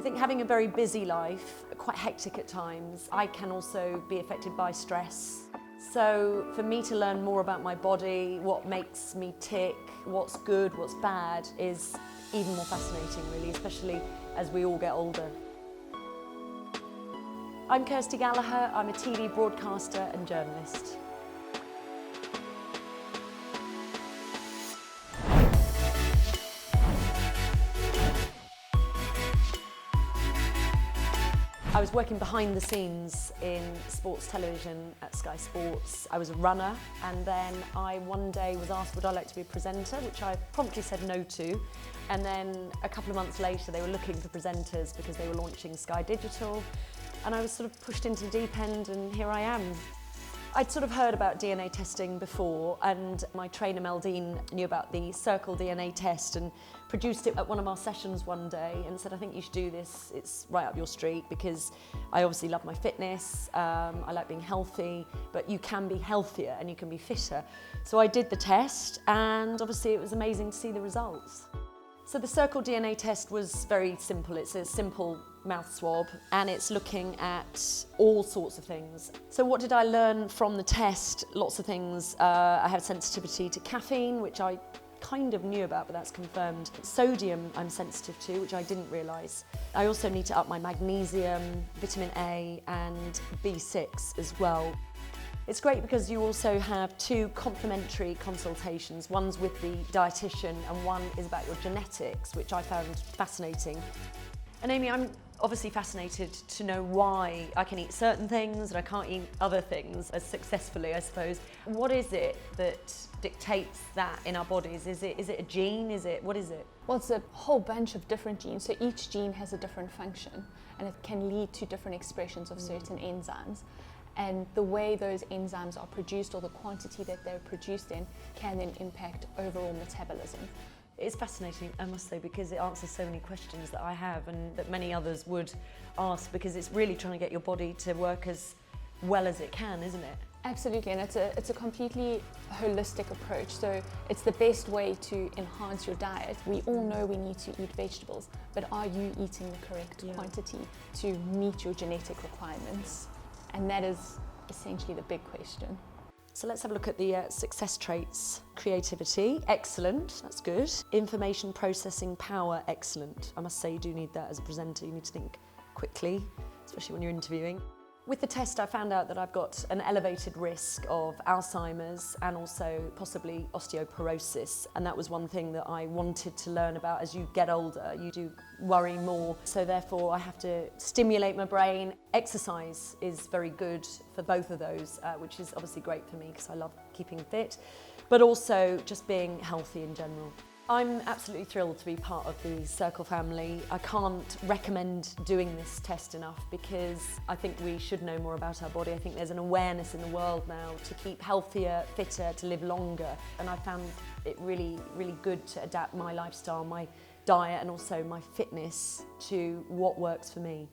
think having a very busy life, quite hectic at times, I can also be affected by stress. So for me to learn more about my body, what makes me tick, what's good, what's bad, is even more fascinating really, especially as we all get older. I'm Kirsty Gallacher, I'm a TV broadcaster and journalist. I was working behind the scenes in sports television at Sky Sports. I was a runner, and then I one day was asked would I like to be a presenter, which I promptly said no to. And then a couple of months later they were looking for presenters because they were launching Sky Digital, and I was sort of pushed into the deep end, and here I am. I'd sort of heard about DNA testing before, and my trainer Mel Deane knew about the CircleDNA test and produced it at one of our sessions one day and said, I think you should do this, it's right up your street, because I obviously love my fitness, I like being healthy, but you can be healthier and you can be fitter. So I did the test, and obviously it was amazing to see the results. So the CircleDNA test was very simple. It's a simple mouth swab, and it's looking at all sorts of things. So what did I learn from the test? Lots of things. I have sensitivity to caffeine, which I kind of knew about, but that's confirmed. Sodium I'm sensitive to, which I didn't realise. I also need to up my magnesium, vitamin A and B6 as well. It's great because you also have two complementary consultations. One's with the dietitian and one is about your genetics, which I found fascinating. And Amy, I'm obviously fascinated to know why I can eat certain things and I can't eat other things as successfully, I suppose. What is it that dictates that in our bodies? Is it a gene? What is it? Well, it's a whole bunch of different genes. So each gene has a different function, and it can lead to different expressions of certain enzymes. And the way those enzymes are produced, or the quantity that they're produced in, can then impact overall metabolism. It's fascinating, I must say, because it answers so many questions that I have and that many others would ask, because it's really trying to get your body to work as well as it can, isn't it? Absolutely, and it's a completely holistic approach. So it's the best way to enhance your diet. We all know we need to eat vegetables, but are you eating the correct quantity to meet your genetic requirements? And that is essentially the big question. So let's have a look at the success traits. Creativity, excellent, that's good. Information processing power, excellent. I must say you do need that as a presenter. You need to think quickly, especially when you're interviewing. With the test, I found out that I've got an elevated risk of Alzheimer's and also possibly osteoporosis. And that was one thing that I wanted to learn about. As you get older, you do worry more. So therefore, I have to stimulate my brain. Exercise is very good for both of those, which is obviously great for me because I love keeping fit, but also just being healthy in general. I'm absolutely thrilled to be part of the Circle family. I can't recommend doing this test enough because I think we should know more about our body. I think there's an awareness in the world now to keep healthier, fitter, to live longer. And I found it really, really good to adapt my lifestyle, my diet and also my fitness to what works for me.